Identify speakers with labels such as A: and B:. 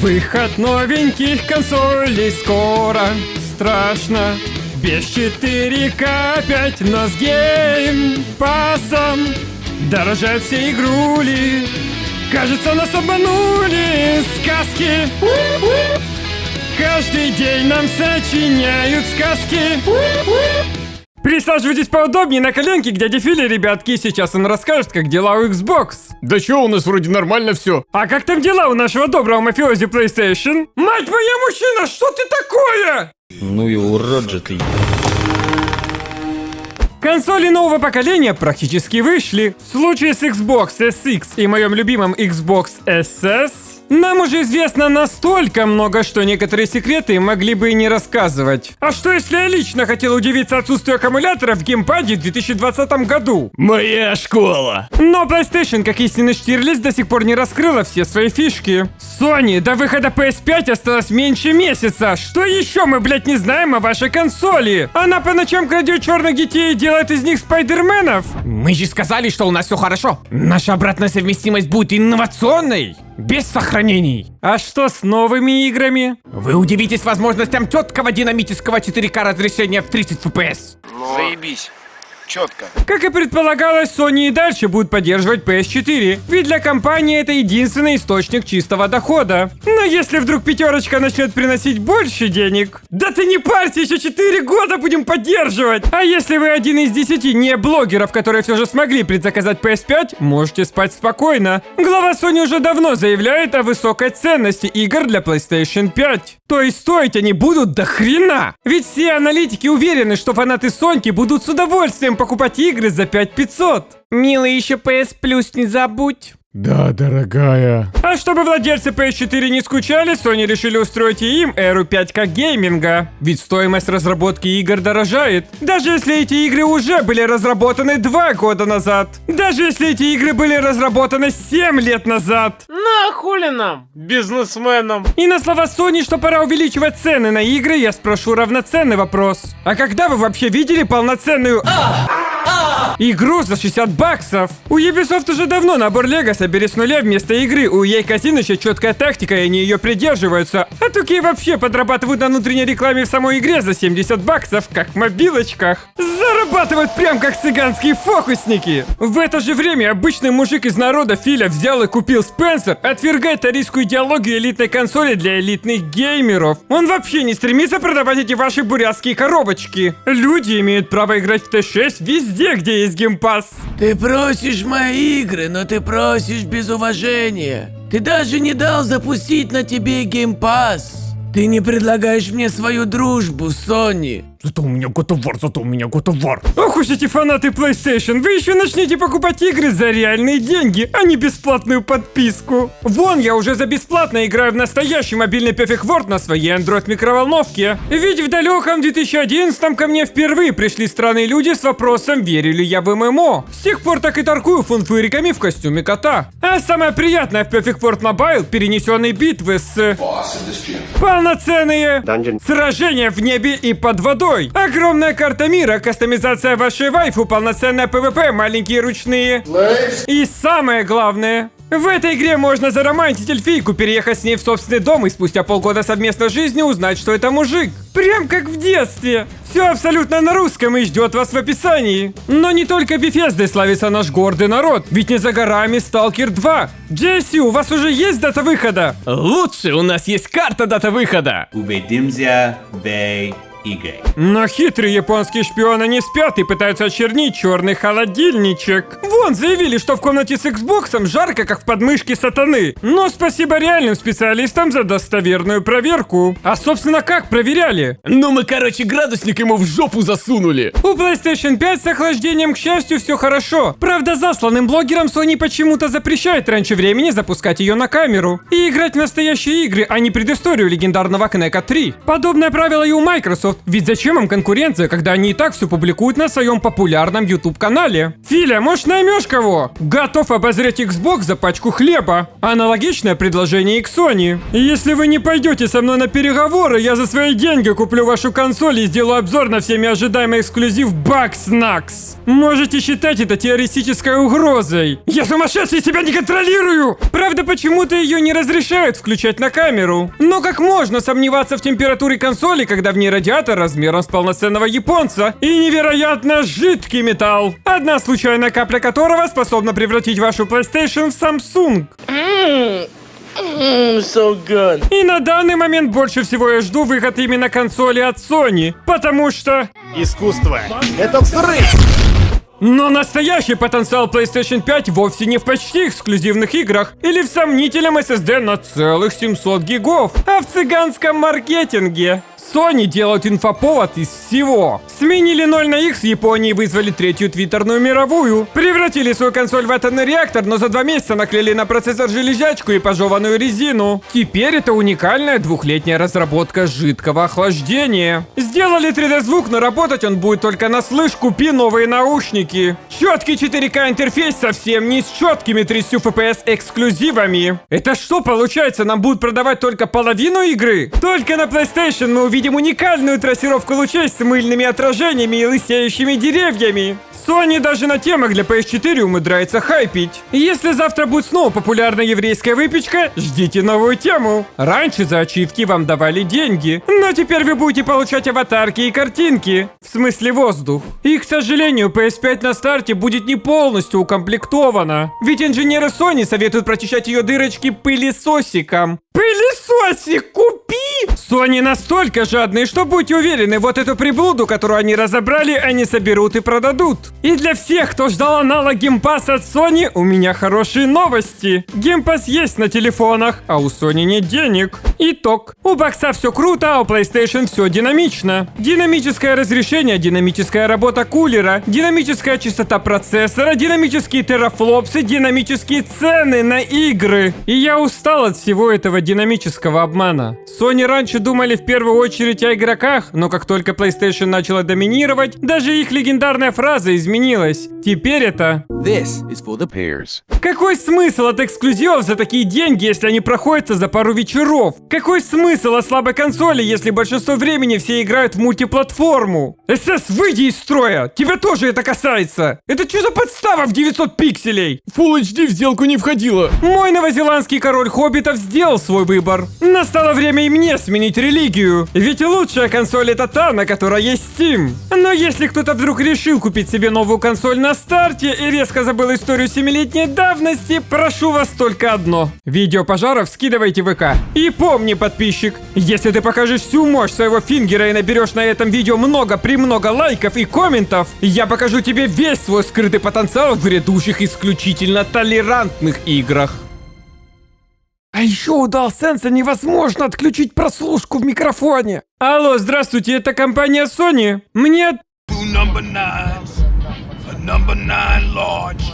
A: Выход новеньких консолей скоро. Страшно. Без 4К опять, но с геймпасом дорожают все игрули. Кажется, нас обманули сказки. Каждый день нам сочиняют сказки. Присаживайтесь поудобнее на коленке к дяде Филе, ребятки. Сейчас он расскажет, как дела у Xbox.
B: Да чё, у нас вроде нормально все.
A: А как там дела у нашего доброго мафиози PlayStation? Мать моя, мужчина, что ты такое?
C: Ну и урод же ты.
A: Консоли нового поколения практически вышли. В случае с Xbox SX и моем любимом Xbox SS нам уже известно настолько много, что некоторые секреты могли бы и не рассказывать. А что если я лично хотел удивиться отсутствию аккумулятора в геймпаде в 2020 году?
B: Моя школа.
A: Но PlayStation, как истинный Штирлиц, до сих пор не раскрыла все свои фишки. Sony, до выхода PS5 осталось меньше месяца. Что еще мы, блять, не знаем о вашей консоли? Она по ночам крадет черных детей и делает из них спайдерменов?
D: Мы же сказали, что у нас все хорошо. Наша обратная совместимость будет инновационной, без сохранений.
A: А что с новыми играми?
D: Вы удивитесь возможностям четкого динамического 4К разрешения в 30 FPS.
E: Заебись. Четко.
A: Как и предполагалось, Sony и дальше будет поддерживать PS4, ведь для компании это единственный источник чистого дохода. Но если вдруг пятерочка начнет приносить больше денег, да ты не парься, еще 4 года будем поддерживать! А если вы один из 10 не блогеров, которые все же смогли предзаказать PS5, можете спать спокойно. Глава Sony уже давно заявляет о высокой ценности игр для PlayStation 5. То есть стоить они будут до хрена! Ведь все аналитики уверены, что фанаты Соньки будут с удовольствием покупать игры за 5500.
D: Милый, еще PS Plus не забудь.
B: Да, дорогая.
A: А чтобы владельцы PS4 не скучали, Sony решили устроить и им эру 5К гейминга. Ведь стоимость разработки игр дорожает. Даже если эти игры уже были разработаны 2 года назад. Даже если эти игры были разработаны 7 лет назад.
F: На хули нам, бизнесменам?
A: И на слова Sony, что пора увеличивать цены на игры, я спрошу равноценный вопрос. А когда вы вообще видели полноценную игру за 60 баксов? У Ubisoft уже давно набор Лего собери с нуля вместо игры. У EA Казино еще четкая тактика, и они ее придерживаются. А Туки вообще подрабатывают на внутренней рекламе в самой игре за 70 баксов, как в мобилочках. Зарабатывают прям как цыганские фокусники. В это же время обычный мужик из народа Филя взял и купил Спенсер, отвергает таристскую идеологию элитной консоли для элитных геймеров. Он вообще не стремится продавать эти ваши бурятские коробочки. Люди имеют право играть в Т6 везде, где есть геймпасс.
G: Ты просишь мои игры, но ты просишь без уважения. Ты даже не дал запустить на тебе геймпасс. Ты не предлагаешь мне свою дружбу, Sony.
B: Зато у меня God of War, зато у меня God of War.
A: Ох уж эти фанаты PlayStation, вы еще начнете покупать игры за реальные деньги, а не бесплатную подписку. Вон, я уже за бесплатно играю в настоящий мобильный Perfect World на своей Android-микроволновке. Ведь в далеком 2011-м ко мне впервые пришли странные люди с вопросом, верю ли я в ММО. С тех пор так и торгую фунфыриками в костюме кота. А самое приятное в Perfect World Mobile — перенесенные битвы с... полноценные сражения в небе и под водой. Огромная карта мира, кастомизация вашей вайфу, полноценная ПВП, маленькие ручные. И самое главное, в этой игре можно заромантить эльфийку, переехать с ней в собственный дом и спустя полгода совместной жизни узнать, что это мужик. Прям как в детстве. Все абсолютно на русском и ждет вас в описании. Но не только Bethesda славится наш гордый народ, ведь не за горами Stalker 2. JC, у вас уже есть дата выхода?
D: Лучше, у нас есть карта дата выхода.
H: Увидимся в игре.
A: Но хитрые японские шпионы не спят и пытаются очернить черный холодильничек. Вон, заявили, что в комнате с Xbox'ом жарко, как в подмышке сатаны. Но спасибо реальным специалистам за достоверную проверку. А собственно, как проверяли?
B: Ну мы, короче, градусник ему в жопу засунули.
A: У PlayStation 5 с охлаждением, к счастью, все хорошо. Правда, засланным блогерам Sony почему-то запрещает раньше времени запускать ее на камеру и играть в настоящие игры, а не предысторию легендарного Quake 3. Подобное правило и у Microsoft, поймет. Ведь зачем им конкуренция, когда они и так все публикуют на своем популярном YouTube-канале? Филя, может наймешь кого? Готов обозреть Xbox за пачку хлеба. Аналогичное предложение и к Sony. И если вы не пойдете со мной на переговоры, я за свои деньги куплю вашу консоль и сделаю обзор на всеми ожидаемый эксклюзив Bugsnax. Можете считать это теоретической угрозой. Я сумасшедший, себя не контролирую! Правда, почему-то ее не разрешают включать на камеру. Но как можно сомневаться в температуре консоли, когда в ней радиатор размером с полноценного японца и невероятно жидкий металл, одна случайная капля которого способна превратить вашу PlayStation в Samsung.
F: So good.
A: И на данный момент больше всего я жду выход именно консоли от Sony, потому что...
E: Искусство. Это взрыв.
A: Но настоящий потенциал PlayStation 5 вовсе не в почти эксклюзивных играх или в сомнительном SSD на целых 700 гигов, а в цыганском маркетинге. Sony делают инфоповод из всего. Сменили 0 на X в Японии и вызвали третью твиттерную мировую. Превратили свою консоль в атомный реактор, но за 2 месяца наклеили на процессор железячку и пожеванную резину. Теперь это уникальная двухлетняя разработка жидкого охлаждения. Сделали 3D-звук, но работать он будет только на слышь, купи новые наушники. Четкий 4К интерфейс совсем не с четкими 30 FPS эксклюзивами. Это что получается, нам будут продавать только половину игры? Только на PlayStation мы увидим уникальную трассировку лучей с мыльными отражениями и лысеющими деревьями. Sony даже на темах для PS4 умудряется хайпить. Если завтра будет снова популярна еврейская выпечка, ждите новую тему. Раньше за ачивки вам давали деньги, но теперь вы будете получать аватарки и картинки. В смысле воздух. И, к сожалению, PS5 на старте будет не полностью укомплектована. Ведь инженеры Sony советуют прочищать ее дырочки пылесосиком. Пылесосик купи! Sony настолько жадные, что будьте уверены, вот эту приблуду, которую они разобрали, они соберут и продадут. И для всех, кто ждал аналог Game Pass от Sony, у меня хорошие новости. Game Pass есть на телефонах, а у Sony нет денег. Итог. У бокса все круто, а у PlayStation все динамично. Динамическое разрешение, динамическая работа кулера, динамическая частота процессора, динамические терафлопсы, динамические цены на игры. И я устал от всего этого динамического обмана. Sony раньше думали в первую очередь о игроках, но как только PlayStation начала доминировать, даже их легендарная фраза изменилась. Теперь это...
E: This is for the peers.
A: Какой смысл от эксклюзивов за такие деньги, если они проходятся за пару вечеров? Какой смысл от слабой консоли, если большинство времени все играют в мультиплатформу? СС, выйди из строя! Тебя тоже это касается! Это что за подстава в 900 пикселей?
B: Full HD в сделку не входила.
A: Мой новозеландский король хоббитов сделал свой выбор. Настало время и мне сменить религию. Ведь лучшая консоль это та, на которой есть Steam. Но если кто-то вдруг решил купить себе новую консоль на старте и резко забыл историю 7-летней давности, прошу вас только одно. Видео пожаров скидывайте в ВК. И помни, подписчик, если ты покажешь всю мощь своего фингера и наберешь на этом видео много-премного лайков и комментов, я покажу тебе весь свой скрытый потенциал в грядущих исключительно толерантных играх. А еще у DualSense невозможно отключить прослушку в микрофоне. Алло, здравствуйте, это компания Sony. Мне...
E: Number 9 large.